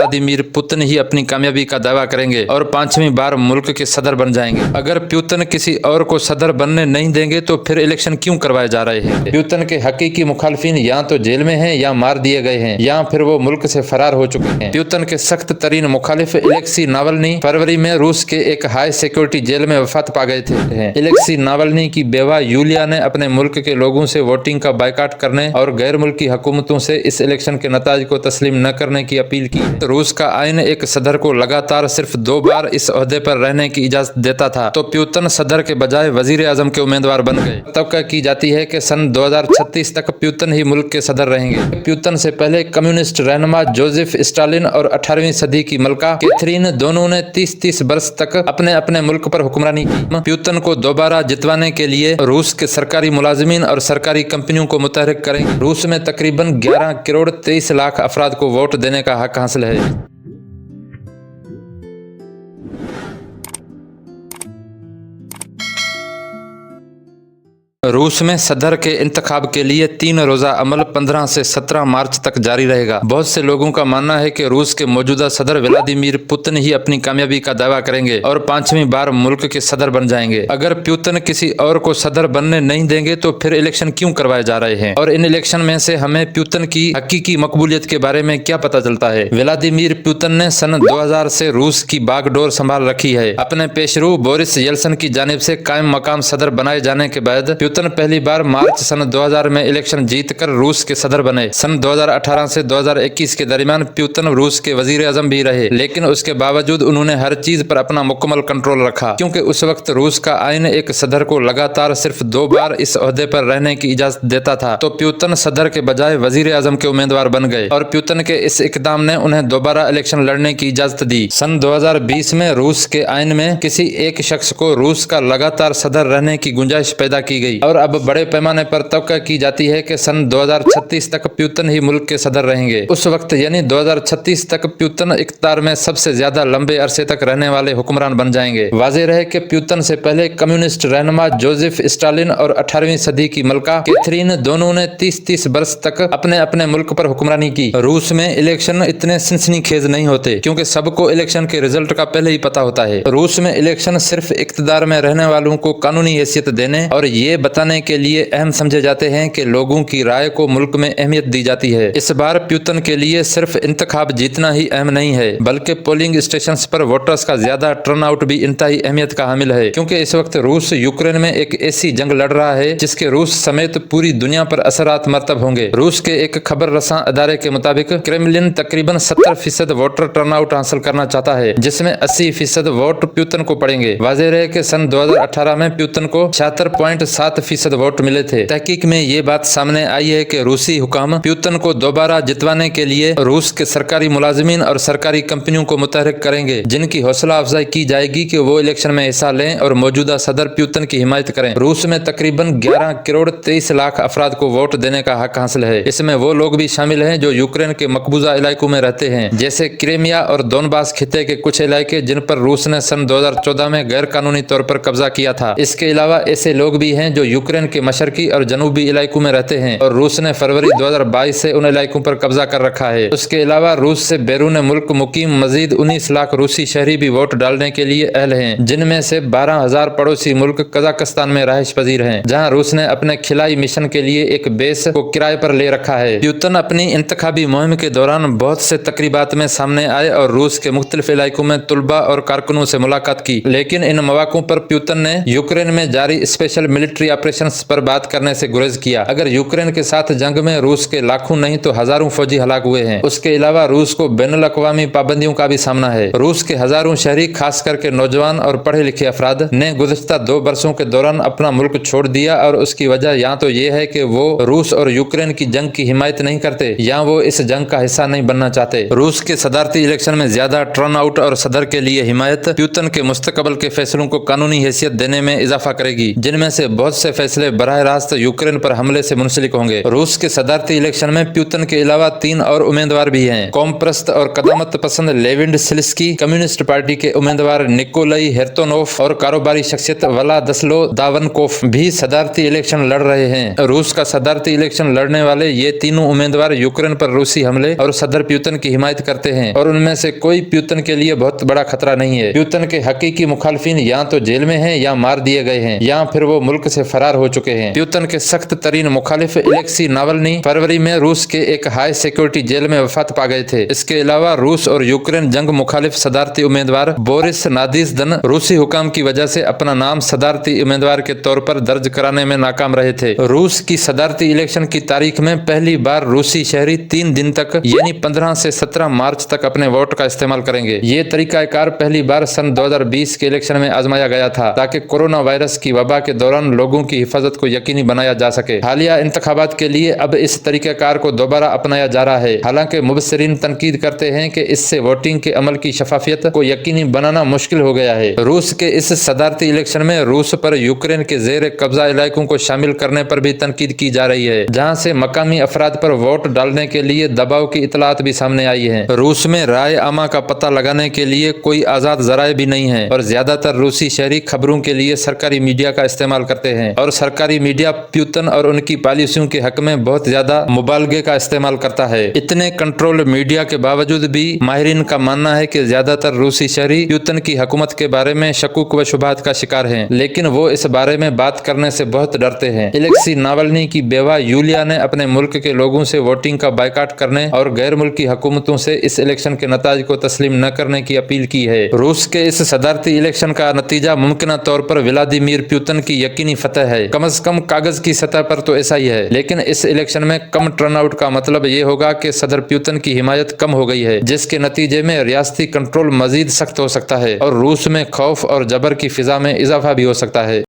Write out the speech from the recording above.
Vladimir Putin ही अपनी कामयाबी का दावा करेंगे और 5वीं बार मुल्क के सदर बन जाएंगे। अगर पुतिन किसी और को सदर बनने नहीं देंगे तो फिर इलेक्शन क्यों करवाए जा रहे हैं? पुतिन के हकीकी मुखालफिन या तो जेल में हैं या मार दिए गए हैं या फिर वो मुल्क से फरार हो चुके हैं। पुतिन के सख्त तरीन मुखालिफ एलेक्सी नावल्नी फरवरी में रूस के एक हाई सिक्योरिटी जेल में वफात पा गए थे। एलेक्सी नावल्नी की बेवा यूलिया ने अपने मुल्क के लोगों से वोटिंग का बायकाट करने और गैर मुल्की हुकूमतों से इस इलेक्शन के नताज को तस्लीम न करने की अपील की। रूस का आइन एक सदर को लगातार सिर्फ 2 बार इस ओहदे पर रहने की इजाजत देता था, तो पुतिन सदर के बजाय वजीर आजम के उम्मीदवार बन गए। तवक्का की जाती है कि सन 2036 तक पुतिन ही मुल्क के सदर रहेंगे। पुतिन से पहले कम्युनिस्ट रहनुमा जोसेफ स्टालिन और 18वीं सदी की मलका कैथरीन दोनों ने 30-30 वर्ष तक अपने अपने मुल्क पर हुक्मरानी की। पुतिन को दोबारा जितवाने के लिए रूस के सरकारी मुलाजिमीन और सरकारी कंपनियों को मुतहरिक करेंगे। रूस में तकरीबन 11 करोड़ 23 लाख अफराद को वोट देने का हक हासिल है। रूस में सदर के इंतखाब के लिए 3 रोजा अमल 15 से 17 मार्च तक जारी रहेगा। बहुत से लोगों का मानना है कि रूस के मौजूदा सदर व्लादिमीर पुतिन ही अपनी कामयाबी का दावा करेंगे और 5वीं बार मुल्क के सदर बन जाएंगे। अगर पुतिन किसी और को सदर बनने नहीं देंगे तो फिर इलेक्शन क्यों करवाए जा रहे हैं और इन इलेक्शन में से हमें पुतिन की हकीकी मकबूलियत के बारे में क्या पता चलता है? व्लादिमीर पुतिन ने सन 2000 से रूस की बागडोर संभाल रखी है। अपने पेशरू बोरिस येल्सिन की जानिब से कायम मकाम सदर बनाए जाने के बाद पुतिन पहली बार मार्च सन 2000 में इलेक्शन जीतकर रूस के सदर बने। सन 2018 से 2021 के दरमियान पुतिन रूस के वजीर आजम भी रहे, लेकिन उसके बावजूद उन्होंने हर चीज पर अपना मुकम्मल कंट्रोल रखा, क्योंकि उस वक्त रूस का आइन एक सदर को लगातार सिर्फ 2 बार इस ओहदे पर रहने की इजाजत देता था। तो पुतिन सदर के बजाय वजीर आजम के उम्मीदवार बन गए और पुतिन के इस इकदाम ने उन्हें दोबारा इलेक्शन लड़ने की इजाजत दी। सन 2020 में रूस के आइन में किसी एक शख्स को रूस का लगातार सदर रहने की गुंजाइश पैदा की गई और अब बड़े पैमाने पर तवक्का की जाती है कि सन 2036 तक पुतिन ही मुल्क के सदर रहेंगे। उस वक्त यानी 2036 तक पुतिन इख्तियार में सबसे ज्यादा लंबे अरसे तक रहने वाले हुक्मरान बन जाएंगे। वाज़ेह रहे कि पुतिन से पहले कम्युनिस्ट रहनुमा जोसेफ स्टालिन और 18वीं सदी की मलका कैथरीन दोनों ने 30-30 वर्ष तक अपने अपने मुल्क पर हुक्मरानी की। रूस में इलेक्शन इतने सनसनीखेज नहीं होते क्योंकि सबको इलेक्शन के रिजल्ट का पहले ही पता होता है। रूस में इलेक्शन सिर्फ इख्तियार में रहने वालों को कानूनी हैसियत देने और ये बताने के लिए अहम समझे जाते हैं कि लोगों की राय को मुल्क में अहमियत दी जाती है। इस बार पुतिन के लिए सिर्फ इंतखाब जीतना ही अहम नहीं है, बल्कि पोलिंग स्टेशंस पर वोटर्स का ज्यादा टर्नआउट भी इंतहाई अहमियत का हामिल है, क्योंकि इस वक्त रूस यूक्रेन में एक ऐसी जंग लड़ रहा है जिसके रूस समेत पूरी दुनिया पर असरात मरतब होंगे। रूस के एक खबर रसां अदारे के मुताबिक क्रेमलिन तकरीबन 70% वोटर टर्नआउट हासिल करना चाहता है, जिसमें 80% वोट पुतिन को पड़ेंगे। वाज़ेह रहे कि सन 2018 में पुतिन को 76.7% वोट मिले थे। तहकीक में ये बात सामने आई है कि रूसी हुकाम पुतिन को दोबारा जितवाने के लिए रूस के सरकारी मुलाजिमीन और सरकारी कंपनियों को मुतहरिक करेंगे, जिनकी हौसला अफजाई की जाएगी कि वो इलेक्शन में हिस्सा लें और मौजूदा सदर पुतिन की हिमायत करें। रूस में तकरीबन 11 करोड़ 23 लाख अफराद को वोट देने का हक हासिल है। इसमें वो लोग भी शामिल हैं जो यूक्रेन के मकबूजा इलाकों में रहते हैं, जैसे क्रीमिया और दोनबास खिते के कुछ इलाके जिन पर रूस ने सन 2014 में गैर कानूनी तौर पर कब्जा किया था। इसके अलावा ऐसे लोग भी हैं जो यूक्रेन के मशरकी और जनूबी इलाकों में रहते हैं और रूस ने फरवरी 2022 से उन इलाकों पर कब्जा कर रखा है। उसके अलावा रूस से बैरून मुल्क मुकीम मजीद 19 लाख रूसी शहरी भी वोट डालने के लिए अहल हैं, जिनमें से 12,000 पड़ोसी मुल्क कजाकिस्तान में रहायश पजीर हैं, जहां रूस ने अपने खिलाई मिशन के लिए एक बेस को किराए पर ले रखा है। पुतिन अपनी इंतखाबी मुहिम के दौरान बहुत से तकरीबात में सामने आए और रूस के मुख्तलिफ इलाकों में तुलबा और कारकुनों से मुलाकात की, लेकिन इन मौकों पर पुतिन ने यूक्रेन में जारी स्पेशल मिलिट्री ऑपरेशन पर बात करने से गुरेज किया। अगर यूक्रेन के साथ जंग में रूस के लाखों नहीं तो हजारों फौजी हलाक हुए हैं। उसके अलावा रूस को बैनुल अक़वामी पाबंदियों का भी सामना है। रूस के हजारों शहरी, खास करके नौजवान और पढ़े लिखे अफराद ने गुज़िश्ता 2 वर्षों के दौरान अपना मुल्क छोड़ दिया और उसकी वजह या तो ये है कि वो रूस और यूक्रेन की जंग की हिमायत नहीं करते या वो इस जंग का हिस्सा नहीं बनना चाहते। रूस के सदारती इलेक्शन में ज्यादा टर्न आउट और सदर के लिए हिमायत पुतिन के मुस्तकबल के फैसलों को कानूनी हैसियत देने में इजाफा करेगी, जिनमें से बहुत से से फैसले बराह रास्त यूक्रेन पर हमले से मुंसलिक होंगे। रूस के सदारती इलेक्शन में प्यूतिन के अलावा 3 और उम्मीदवार भी हैं। कौमप्रस्त और कदामत पसंद लेविड सिलिस्की, कम्युनिस्ट पार्टी के उम्मीदवार निकोलाई हेर्तोनोफ और कारोबारी शख्सियत व्लादिस्लो दावनकोफ भी सदारती इलेक्शन लड़ रहे हैं। रूस का सदारती इलेक्शन लड़ने वाले ये तीनों उम्मीदवार यूक्रेन पर रूसी हमले और सदर प्यूतिन की हिमायत करते हैं और उनमें से कोई प्यूतिन के लिए बहुत बड़ा खतरा नहीं है। प्यूतिन के हकीकी मुखालफिन या तो जेल में हैं या मार दिए गए हैं या फिर वो मुल्क से फरार हो चुके हैं। प्यूतिन के सख्त तरीन मुखालिफ एलेक्सी नावल्नी फरवरी में रूस के एक हाई सिक्योरिटी जेल में वफात पा गए थे। इसके अलावा रूस और यूक्रेन जंग मुखालिफ सदारती उम्मीदवार बोरिस नादिज्दन रूसी हुकाम की वजह से अपना नाम सदारती उम्मीदवार के तौर पर दर्ज कराने में नाकाम रहे थे। रूस की सदारती इलेक्शन की तारीख में पहली बार रूसी शहरी 3 दिन तक यानी 15 से 17 मार्च तक अपने वोट का इस्तेमाल करेंगे। ये तरीकाकार पहली बार सन 2020 के इलेक्शन में आजमाया गया था ताकि कोरोना वायरस की वबा के दौरान लोगों की हिफाजत को यकीनी बनाया जा सके। हालिया इंतखाबात के लिए अब इस तरीकाकार को दोबारा अपनाया जा रहा है। हालांकि मुबस्सिरीन तनकीद करते हैं कि इससे वोटिंग के अमल की शफाफियत को यकीनी बनाना मुश्किल हो गया है। रूस के इस सदारती इलेक्शन में रूस पर यूक्रेन के जेर कब्जा इलाकों को शामिल करने पर भी तनकीद की जा रही है, जहां से मकामी अफराद पर वोट डालने के लिए दबाव की इतलात भी सामने आई है। रूस में राय आमा का पता लगाने के लिए कोई आजाद जराए भी नहीं है और ज्यादातर रूसी शहरी खबरों के लिए सरकारी मीडिया का इस्तेमाल करते हैं और सरकारी मीडिया प्यूतिन और उनकी पॉलिसियों के हक में बहुत ज्यादा मुबालगे का इस्तेमाल करता है। इतने कंट्रोल मीडिया के बावजूद भी माहिरीन का मानना है कि ज्यादातर रूसी शहरी प्यूतिन की हुकूमत के बारे में शकूक व शुबहात का शिकार हैं, लेकिन वो इस बारे में बात करने से बहुत डरते हैं। एलेक्सी नावल्नी की बेवा यूलिया ने अपने मुल्क के लोगों से वोटिंग का बायकाट करने और गैर मुल्की हुकूमतों से इस इलेक्शन के नताज को तस्लीम न करने की अपील की है। रूस के इस सदारती इलेक्शन का नतीजा मुमकिन तौर पर व्लादिमीर प्यूतिन की यकीनी फतह है। कम से कम कागज की सतह पर तो ऐसा ही है, लेकिन इस इलेक्शन में कम टर्नआउट का मतलब ये होगा कि सदर प्यूतिन की हिमायत कम हो गई है, जिसके नतीजे में रियासती कंट्रोल मजीद सख्त हो सकता है और रूस में खौफ और जबर की फिजा में इजाफा भी हो सकता है।